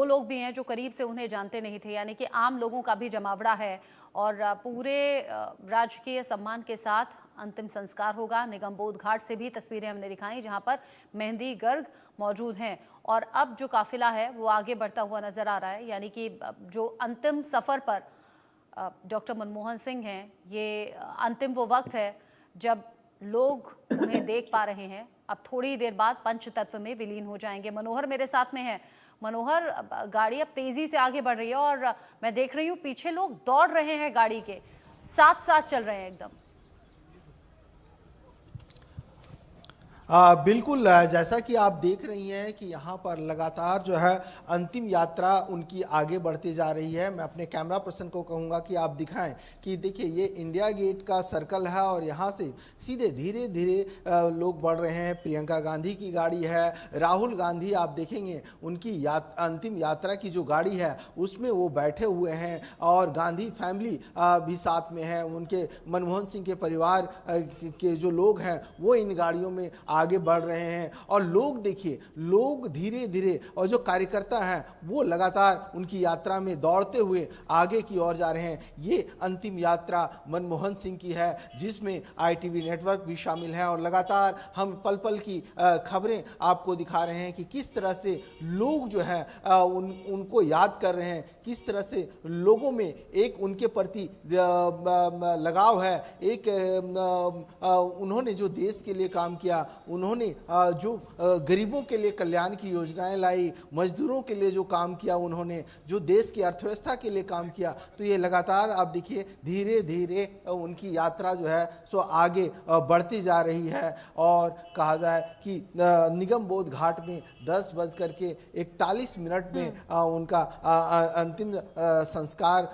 वो लोग भी हैं जो करीब से उन्हें जानते नहीं थे, यानी कि आम लोगों का भी जमावड़ा है। और पूरे राजकीय सम्मान के साथ अंतिम संस्कार होगा। निगम बोध घाट से भी तस्वीरें हमने दिखाई जहां पर मेहंदी गर्ग मौजूद हैं। और अब जो काफिला है वो आगे बढ़ता हुआ नजर आ रहा है, यानी कि जो अंतिम सफर पर डॉक्टर मनमोहन सिंह हैं, ये अंतिम वो वक्त है जब लोग उन्हें देख पा रहे हैं। अब थोड़ी देर बाद पंचतत्व में विलीन हो जाएंगे। मनोहर मेरे साथ में है। मनोहर, गाड़ी अब तेजी से आगे बढ़ रही है और मैं देख रही हूँ पीछे लोग दौड़ रहे हैं, गाड़ी के साथ साथ चल रहे हैं एकदम। बिल्कुल, जैसा कि आप देख रही हैं कि यहाँ पर लगातार जो है अंतिम यात्रा उनकी आगे बढ़ती जा रही है। मैं अपने कैमरा पर्सन को कहूँगा कि आप दिखाएं कि देखिए ये इंडिया गेट का सर्कल है और यहाँ से सीधे धीरे धीरे लोग बढ़ रहे हैं। प्रियंका गांधी की गाड़ी है, राहुल गांधी आप देखेंगे उनकी अंतिम यात्रा की जो गाड़ी है उसमें वो बैठे हुए हैं और गांधी फैमिली भी साथ में है। उनके मनमोहन सिंह के परिवार के जो लोग हैं वो इन गाड़ियों में आगे बढ़ रहे हैं। और लोग देखिए, लोग धीरे धीरे और जो कार्यकर्ता हैं वो लगातार उनकी यात्रा में दौड़ते हुए आगे की ओर जा रहे हैं। ये अंतिम यात्रा मनमोहन सिंह की है जिसमें ITV नेटवर्क भी शामिल है और लगातार हम पल पल की खबरें आपको दिखा रहे हैं कि किस तरह से लोग जो है उनको याद कर रहे हैं, किस तरह से लोगों में एक उनके प्रति लगाव है। एक उन्होंने जो देश के लिए काम किया, उन्होंने जो गरीबों के लिए कल्याण की योजनाएं लाई, मजदूरों के लिए जो काम किया, उन्होंने जो देश की अर्थव्यवस्था के लिए काम किया, तो ये लगातार आप देखिए धीरे धीरे उनकी यात्रा जो है सो आगे बढ़ती जा रही है। और कहा जाए कि निगम बोध घाट में 10:41 में उनका अंतिम संस्कार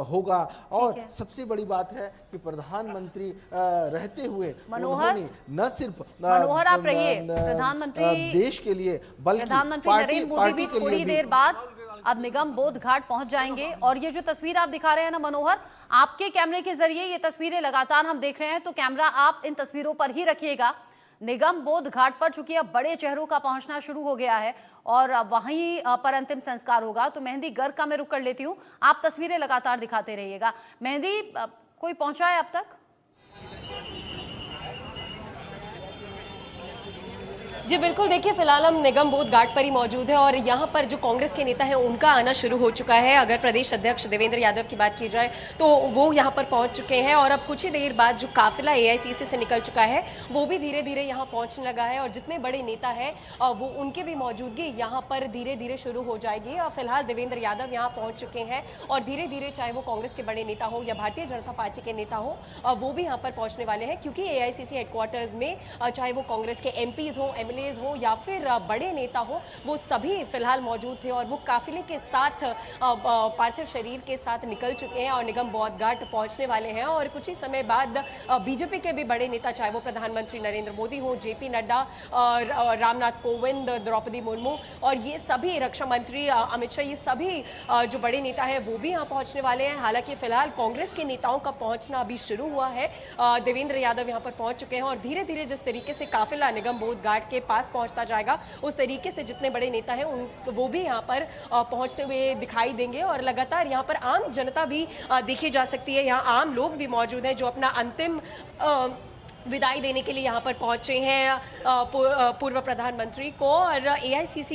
होगा। और सबसे बड़ी बात है कि प्रधानमंत्री रहते हुए उन्होंने न सिर्फ मनोहर आप रहिए, प्रधानमंत्री देश के लिए बल्कि प्रधानमंत्री नरेंद्र मोदी भी थोड़ी देर बाद अब निगम बोध घाट पहुंच जाएंगे। और ये जो तस्वीर आप दिखा रहे हैं ना मनोहर, आपके कैमरे के जरिए ये तस्वीरें लगातार हम देख रहे हैं, तो कैमरा आप इन तस्वीरों पर ही रखिएगा। निगम बोध घाट पर चूंकि अब बड़े चेहरों का पहुंचना शुरू हो गया है और वहीं पर अंतिम संस्कार होगा, तो मेहंदी गर्ग का मैं रुक कर लेती हूँ। आप तस्वीरें लगातार दिखाते रहिएगा। मेहंदी, कोई पहुंचा है अब तक? जी बिल्कुल, देखिए फिलहाल हम निगम बोध घाट पर ही मौजूद है और यहाँ पर जो कांग्रेस के नेता हैं उनका आना शुरू हो चुका है। अगर प्रदेश अध्यक्ष देवेंद्र यादव की बात की जाए तो वो यहाँ पर पहुँच चुके हैं और अब कुछ ही देर बाद जो काफिला AICC से निकल चुका है वो भी धीरे धीरे यहाँ पहुँचने लगा है और जितने बड़े नेता हैं वो उनकी भी मौजूदगी यहाँ पर धीरे धीरे शुरू हो जाएगी। फिलहाल देवेंद्र यादव यहाँ पहुँच चुके हैं और धीरे धीरे चाहे वो कांग्रेस के बड़े नेता हो या भारतीय जनता पार्टी के नेता हो वो भी यहाँ पर पहुँचने वाले हैं, क्योंकि AICC हेडक्वार्टर्स में चाहे वो कांग्रेस के MPs हो, MLAs हो या फिर बड़े नेता हो, वो सभी फिलहाल मौजूद थे और वो काफिले के साथ पार्थिव शरीर के साथ निकल चुके हैं और निगम बोध घाट पहुंचने वाले हैं। और कुछ ही समय बाद बीजेपी के भी बड़े नेता, चाहे वो प्रधानमंत्री नरेंद्र मोदी हो, JP नड्डा, रामनाथ कोविंद, द्रौपदी मुर्मू और ये सभी रक्षा मंत्री अमित शाह, ये सभी जो बड़े नेता हैं वो भी यहाँ पहुंचने वाले हैं। हालांकि फिलहाल कांग्रेस के नेताओं का पहुंचना अभी शुरू हुआ है। देवेंद्र यादव यहाँ पर पहुंच चुके हैं और धीरे धीरे जिस तरीके से काफिला निगम बोध घाट के पास पहुंचता जाएगा उस तरीके से जितने बड़े नेता हैं वो भी यहाँ पर पहुंचते हुए दिखाई देंगे। और लगातार यहाँ पर आम जनता भी देखी जा सकती है। यहाँ आम लोग भी मौजूद हैं जो अपना अंतिम विदाई देने के लिए यहाँ पर पहुँचे हैं पूर्व प्रधानमंत्री को। और AICC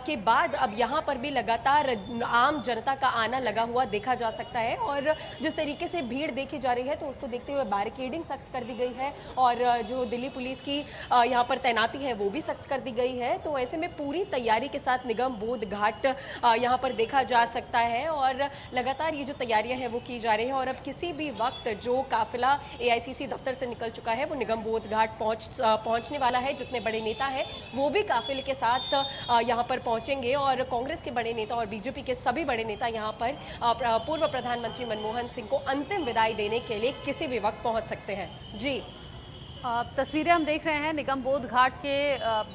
के बाद अब यहाँ पर भी लगातार आम जनता का आना लगा हुआ देखा जा सकता है और जिस तरीके से भीड़ देखी जा रही है तो उसको देखते हुए बैरिकेडिंग सख्त कर दी गई है और जो दिल्ली पुलिस की यहाँ पर तैनाती है वो भी सख्त कर दी गई है। तो ऐसे में पूरी तैयारी के साथ निगम बोध घाट यहाँ पर देखा जा सकता है और लगातार ये जो तैयारियाँ हैं वो की जा रही है। और अब किसी भी वक्त जो काफिला AICC दफ्तर से निकल चुका है वो निगम बोध घाट पहुंचने वाला है। जितने बड़े नेता हैं वो भी काफिले के साथ यहां पर पहुंचेंगे और कांग्रेस के बड़े नेता और बीजेपी के सभी बड़े नेता यहां पर पूर्व प्रधानमंत्री मनमोहन सिंह को अंतिम विदाई देने के लिए किसी भी वक्त पहुंच सकते हैं। जी, तस्वीरें हम देख रहे हैं निगम बोध घाट के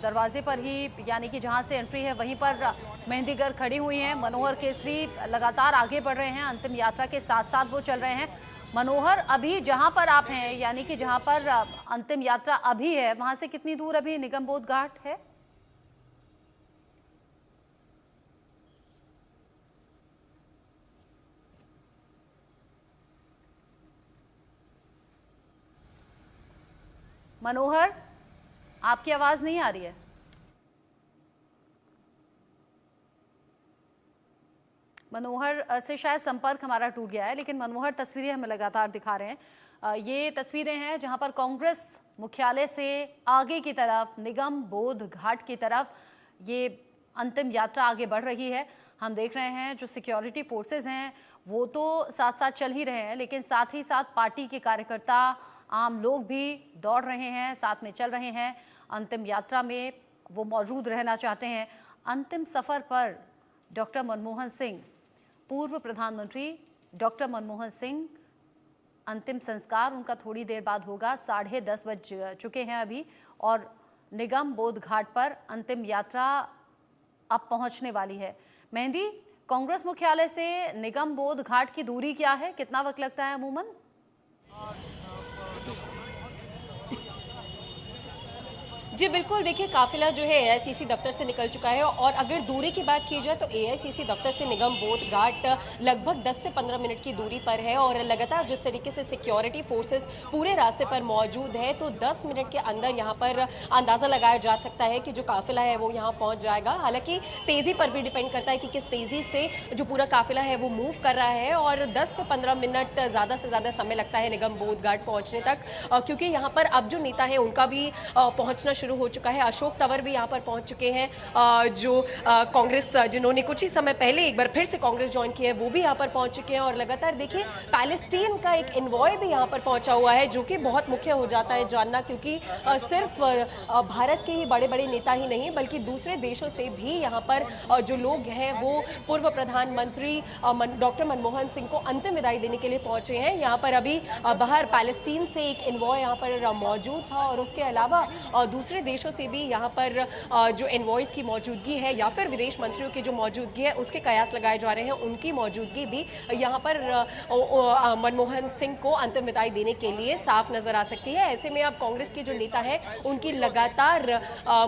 दरवाजे पर ही, यानी कि जहां से एंट्री है वहीं पर मेहंदी गर्ग खड़ी हुई हैं। मनोहर केसरी लगातार आगे बढ़ रहे हैं, अंतिम यात्रा के साथ साथ वो चल रहे हैं। मनोहर, अभी जहां पर आप हैं, यानी कि जहां पर अंतिम यात्रा अभी है, वहां से कितनी दूर अभी निगम बोध घाट है? मनोहर, आपकी आवाज नहीं आ रही है। मनोहर से शायद संपर्क हमारा टूट गया है, लेकिन मनोहर तस्वीरें हमें लगातार दिखा रहे हैं। ये तस्वीरें हैं जहां पर कांग्रेस मुख्यालय से आगे की तरफ निगम बोध घाट की तरफ ये अंतिम यात्रा आगे बढ़ रही है। हम देख रहे हैं जो सिक्योरिटी फोर्सेस हैं वो तो साथ साथ चल ही रहे हैं, लेकिन साथ ही साथ पार्टी के कार्यकर्ता, आम लोग भी दौड़ रहे हैं, साथ में चल रहे हैं। अंतिम यात्रा में वो मौजूद रहना चाहते हैं। अंतिम सफर पर डॉक्टर मनमोहन सिंह, पूर्व प्रधानमंत्री डॉक्टर मनमोहन सिंह, अंतिम संस्कार उनका थोड़ी देर बाद होगा। 10:30 बज चुके हैं अभी और निगम बोध घाट पर अंतिम यात्रा अब पहुंचने वाली है। मेहंदी, कांग्रेस मुख्यालय से निगम बोध घाट की दूरी क्या है, कितना वक्त लगता है अमूमन? जी बिल्कुल, देखिए काफिला जो है एआईसीसी दफ्तर से निकल चुका है और अगर दूरी की बात की जाए तो एआईसीसी दफ्तर से निगम बोध घाट लगभग 10 से 15 मिनट की दूरी पर है और लगातार जिस तरीके से सिक्योरिटी फोर्सेस पूरे रास्ते पर मौजूद है तो 10 मिनट के अंदर यहाँ पर अंदाज़ा लगाया जा सकता है कि जो काफिला है वो यहाँ पहुँच जाएगा। हालांकि तेज़ी पर भी डिपेंड करता है कि किस तेज़ी से जो पूरा काफिला है वो मूव कर रहा है और 10 से 15 मिनट ज़्यादा से ज़्यादा समय लगता है निगम बोध घाट पहुँचने तक, क्योंकि यहाँ पर अब जो नेता है उनका भी पहुँचना शुरू हो चुका है। अशोक तंवर भी यहाँ पर पहुंच चुके हैं। जो कांग्रेस जिन्होंने कुछ ही समय पहले एक बार फिर से कांग्रेस ज्वाइन की है वो भी यहाँ पर पहुंच चुके हैं और लगातार देखिए पैलेस्टीन का एक इन्वॉय भी यहाँ पर पहुंचा हुआ है, जो कि बहुत मुख्य हो जाता है जानना, क्योंकि सिर्फ भारत के ही बड़े बड़े नेता ही नहीं बल्कि दूसरे देशों से भी यहाँ पर जो लोग हैं वो पूर्व प्रधानमंत्री डॉक्टर मनमोहन सिंह को अंतिम विदाई देने के लिए पहुंचे हैं। यहाँ पर अभी बाहर पैलेस्टीन से एक इन्वॉय यहाँ पर मौजूद था और उसके अलावा दूसरे देशों से भी यहाँ पर जो एनवॉयज की मौजूदगी है या फिर विदेश मंत्रियों की जो मौजूदगी है उसके कयास लगाए जा रहे हैं, उनकी मौजूदगी भी यहाँ पर मनमोहन सिंह को अंतिम विदाई देने के लिए साफ नजर आ सकती है। ऐसे में अब कांग्रेस के जो नेता है उनकी लगातार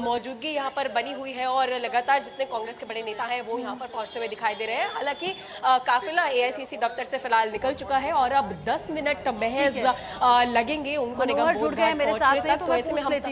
मौजूदगी यहाँ पर बनी हुई है और लगातार जितने कांग्रेस के बड़े नेता हैं वो यहाँ पर पहुंचते हुए दिखाई दे रहे हैं। हालांकि काफिला एआईसीसी दफ्तर से फिलहाल निकल चुका है और अब 10 मिनट महज लगेंगे उनको निगम बोध घाट पहुंचने तक। तो ऐसे में हम